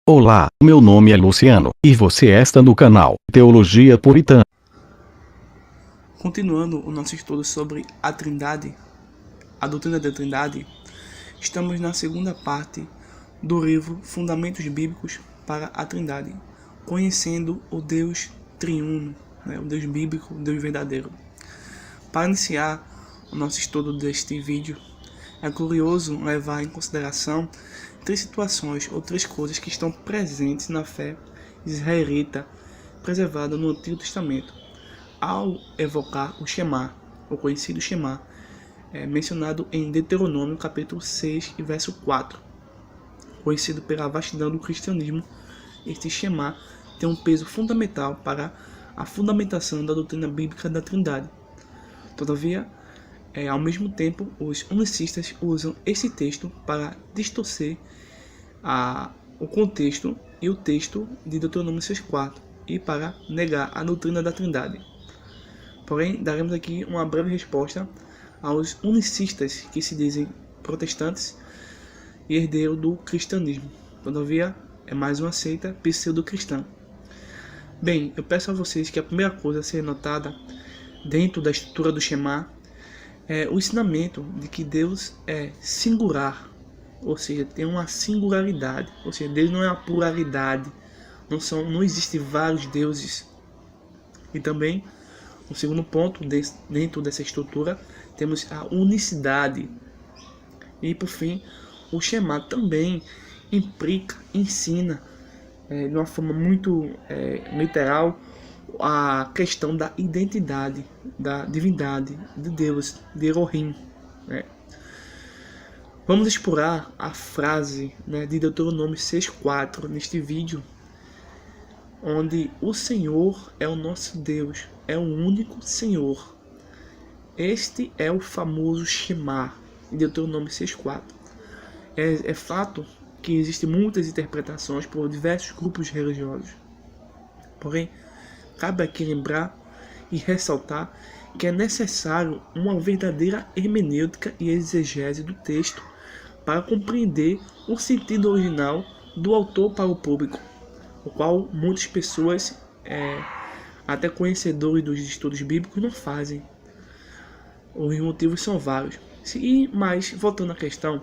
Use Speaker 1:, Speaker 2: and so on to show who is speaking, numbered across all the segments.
Speaker 1: Olá, meu nome é Luciano, e você está no canal Teologia Puritana.
Speaker 2: Continuando o nosso estudo sobre a Trindade, a doutrina da Trindade, estamos na segunda parte do livro Fundamentos Bíblicos para a Trindade, conhecendo o Deus triuno, o Deus bíblico, o Deus verdadeiro. Para iniciar o nosso estudo deste vídeo, é curioso levar em consideração três situações ou três coisas que estão presentes na fé israelita preservada no Antigo Testamento, ao evocar o Shema, o conhecido Shema, mencionado em Deuteronômio capítulo 6 e verso 4. Conhecido pela vastidão do cristianismo, este Shema tem um peso fundamental para a fundamentação da doutrina bíblica da Trindade. Todavia, ao mesmo tempo, os unicistas usam esse texto para distorcer o contexto e o texto de Deuteronômio 6,4 e para negar a doutrina da Trindade. Porém, daremos aqui uma breve resposta aos unicistas que se dizem protestantes e herdeiros do cristianismo. Todavia, é mais uma seita pseudo-cristã. Bem, eu peço a vocês que a primeira coisa a ser notada dentro da estrutura do Shema é o ensinamento de que Deus é singular, ou seja, tem uma singularidade, ou seja, Deus não é uma pluralidade, não existe vários deuses. E também, o segundo ponto, dentro dessa estrutura, temos a unicidade. E por fim, o Shema também ensina, de uma forma muito literal, a questão da identidade, da divindade de Deus, de Elohim. Vamos explorar a frase de Deuteronômio 6,4 neste vídeo, onde o Senhor é o nosso Deus, é o único Senhor. Este é o famoso Shema, em Deuteronômio 6,4. É fato que existem muitas interpretações por diversos grupos religiosos. Porém, cabe aqui lembrar e ressaltar que é necessário uma verdadeira hermenêutica e exegese do texto para compreender o sentido original do autor para o público, o qual muitas pessoas, até conhecedores dos estudos bíblicos, não fazem. Os motivos são vários. Mas, voltando à questão,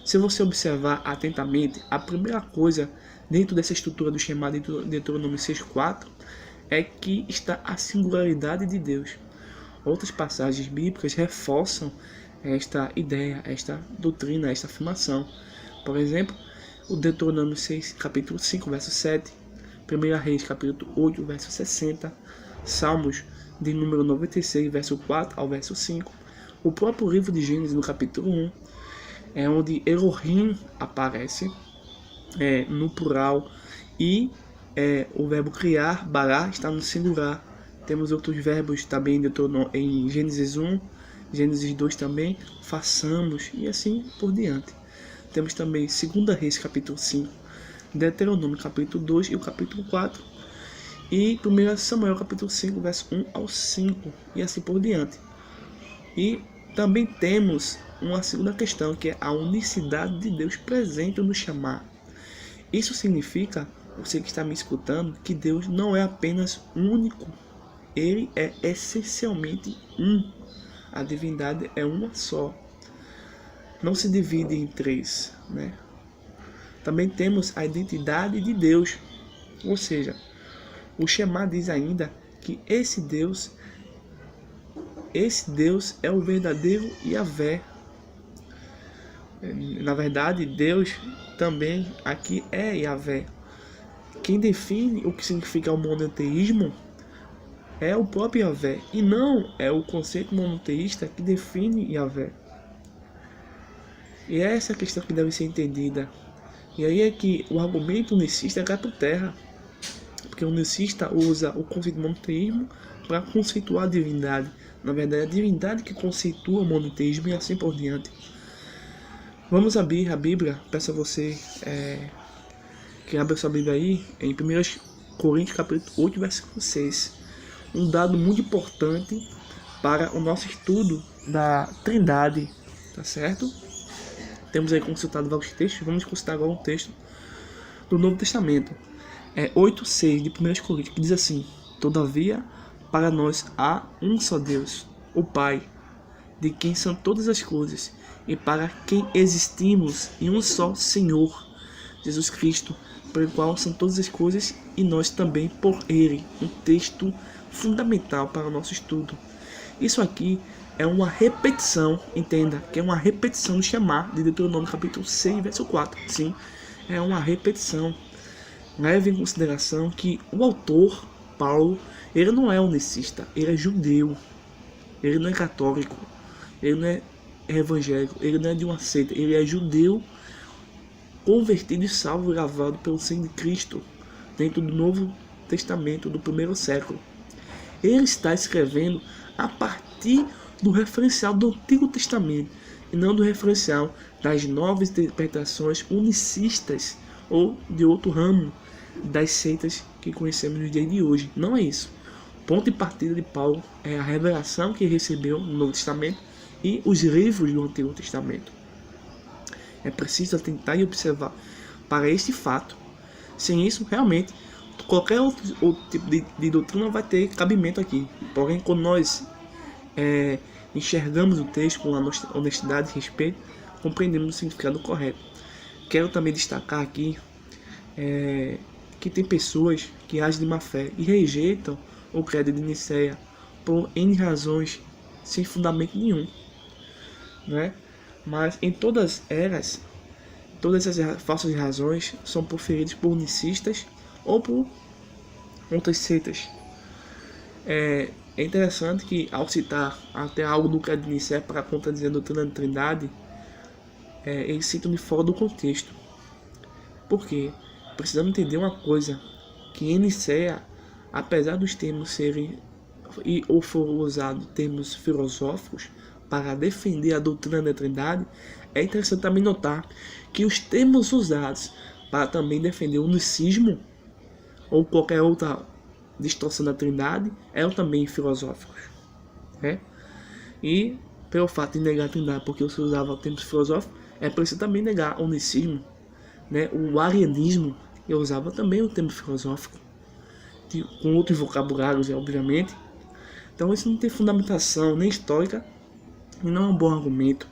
Speaker 2: se você observar atentamente, a primeira coisa dentro dessa estrutura do Shema de Deuteronômio 6,4 é que está a singularidade de Deus. Outras passagens bíblicas reforçam esta ideia, esta doutrina, esta afirmação. Por exemplo, o Deuteronômio 6, capítulo 5, verso 7, 1 Reis, capítulo 8, verso 60, Salmos de número 96, verso 4 ao verso 5, o próprio livro de Gênesis, no capítulo 1, é onde Elohim aparece no plural e o verbo criar, bará, está no singular. Temos outros verbos também em Gênesis 1, Gênesis 2 também, façamos, e assim por diante. Temos também 2 Reis, capítulo 5, Deuteronômio, capítulo 2 e o capítulo 4, e 1 Samuel, capítulo 5, verso 1 ao 5, e assim por diante. E também temos uma segunda questão, que é a unicidade de Deus presente no Shema. Isso significa, você que está me escutando, que Deus não é apenas único, ele é essencialmente um. A divindade é uma só, não se divide em três. Também temos a identidade de Deus, ou seja, o Shema diz ainda que esse Deus é o verdadeiro Yahvé. Na verdade, Deus também aqui é Yahvé. Quem define o que significa o monoteísmo é o próprio Yahvé, e não é o conceito monoteísta que define Yahvé. E é essa questão que deve ser entendida. E aí é que o argumento unicista cai por terra, porque o unicista usa o conceito de monoteísmo para conceituar a divindade. Na verdade, é a divindade que conceitua o monoteísmo e assim por diante. Vamos abrir a Bíblia. Peço a você que abra sua Bíblia aí em 1 Coríntios capítulo 8, versículo 6. Um dado muito importante para o nosso estudo da Trindade, tá certo? Temos aí consultado vários textos, vamos consultar agora um texto do Novo Testamento. É 8:6 de 1 Coríntios, que diz assim: todavia, para nós há um só Deus, o Pai, de quem são todas as coisas, e para quem existimos, e um só Senhor, Jesus Cristo, pelo qual são todas as coisas, e nós também por Ele. Um texto fundamental para o nosso estudo. Isso aqui é uma repetição, entenda, que é uma repetição do chamar de Deuteronômio capítulo 6, verso 4. Sim, é uma repetição. Leve em consideração que o autor, Paulo, ele não é unicista, ele é judeu, ele não é católico, ele não é evangélico, ele não é de uma seita, ele é judeu, convertido e salvo e lavado pelo sangue de Cristo, dentro do Novo Testamento do primeiro século. Ele está escrevendo a partir do referencial do Antigo Testamento, e não do referencial das novas interpretações unicistas ou de outro ramo das seitas que conhecemos no dia de hoje. Não é isso. Ponto de partida de Paulo é a revelação que recebeu no Novo Testamento e os livros do Antigo Testamento. É preciso atentar e observar para este fato. Sem isso, realmente, qualquer outro tipo de doutrina vai ter cabimento aqui. Porém, quando nós enxergamos o texto com honestidade e respeito, compreendemos o significado correto. Quero também destacar aqui que tem pessoas que agem de má fé e rejeitam o credo de Nicéia por N razões sem fundamento nenhum, né? Mas em todas as eras, todas essas falsas razões são proferidas por unicistas ou por outras seitas. É interessante que, ao citar até algo do credo de Nicéia para contradizer a doutrina da Trindade, eles citam de fora do contexto. Por quê? Precisamos entender uma coisa, que em Nicéia, apesar dos termos serem ou foram usados termos filosóficos para defender a doutrina da Trindade, é interessante também notar que os termos usados para também defender o unicismo ou qualquer outra distorção da Trindade eram também filosóficos, né? E pelo fato de negar a Trindade porque se usava termos filosóficos, é preciso também negar o unicismo, né? O arianismo, eu usava também o termo filosófico, com outros vocabulários, obviamente. Então isso não tem fundamentação nem histórica e não é um bom argumento,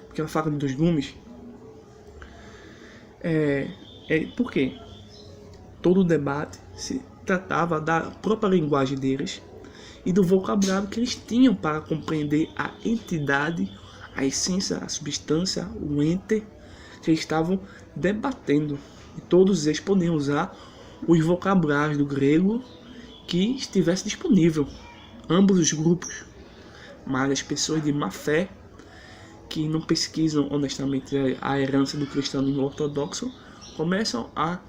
Speaker 2: porque a faca de dois gumes. Por quê? Todo o debate se tratava da própria linguagem deles e do vocabulário que eles tinham para compreender a entidade, a essência, a substância, o ente que eles estavam debatendo. E todos eles podiam usar os vocabulários do grego que estivesse disponível, ambos os grupos. Mas as pessoas de má fé, que não pesquisam honestamente a herança do cristianismo ortodoxo, começam a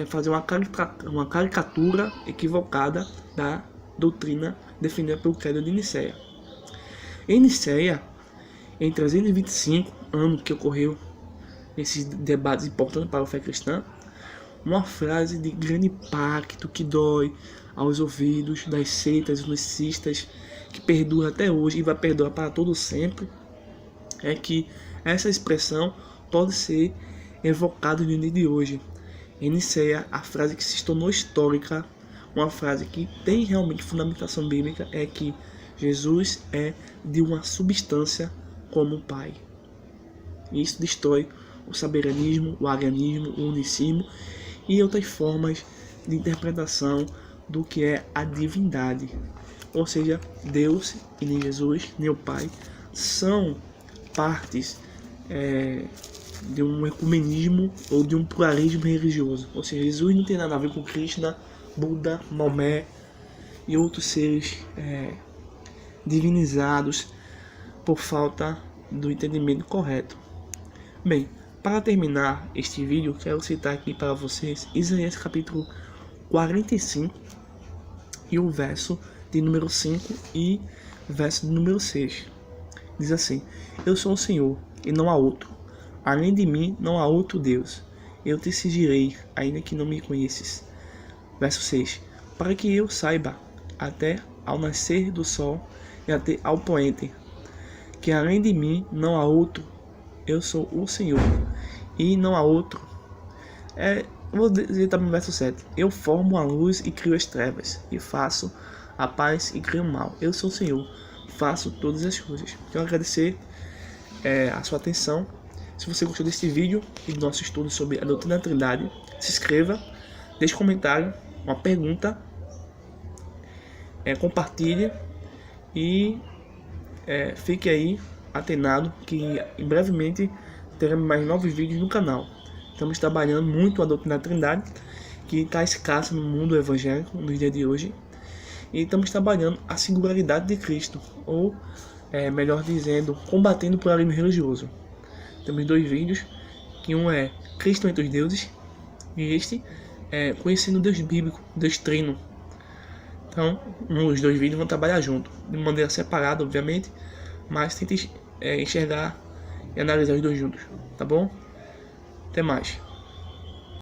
Speaker 2: fazer uma caricatura equivocada da doutrina defendida pelo credo de Nicéia. Em Nicéia, em 325, ano que ocorreu esses debates importantes para a fé cristã, uma frase de grande impacto que dói aos ouvidos das seitas unicistas, que perdura até hoje e vai perdurar para todo sempre, é que essa expressão pode ser evocada no dia de hoje. Em Nicéia, a frase que se tornou histórica, uma frase que tem realmente fundamentação bíblica, é que Jesus é de uma substância como o Pai. Isso destrói o saberianismo, o arianismo, o unicismo e outras formas de interpretação do que é a divindade. Ou seja, Deus e nem Jesus, nem o Pai, são partes de um ecumenismo ou de um pluralismo religioso. Ou seja, Jesus não tem nada a ver com Krishna, Buda, Maomé e outros seres divinizados por falta do entendimento correto. Bem, para terminar este vídeo, quero citar aqui para vocês Isaías capítulo 45 e o verso de número 5 e verso de número 6. Diz assim: Eu sou o Senhor e não há outro. Além de mim não há outro Deus. Eu te seguirei, ainda que não me conheces. Verso 6. Para que eu saiba, até ao nascer do sol e até ao poente, que além de mim não há outro. Eu sou o Senhor, e não há outro. Vou dizer também no verso 7. Eu formo a luz e crio as trevas, e faço a paz e crio o mal. Eu sou o Senhor, faço todas as coisas. Quero agradecer a sua atenção. Se você gostou desse vídeo e do nosso estudo sobre a doutrina da Trindade, se inscreva, deixe um comentário, uma pergunta, compartilhe e fique aí atenado que brevemente teremos mais novos vídeos no canal. Estamos trabalhando muito a doutrina da Trindade, que está escassa no mundo evangélico nos dias de hoje. E estamos trabalhando a singularidade de Cristo, ou melhor dizendo, combatendo o pluralismo religioso. Temos 2 vídeos, que um é Cristo entre os deuses, e este é conhecendo o Deus bíblico, Deus trino. Então, os 2 vídeos vão trabalhar junto, de maneira separada, obviamente, mas tente enxergar e analisar os 2 juntos, tá bom? Até mais.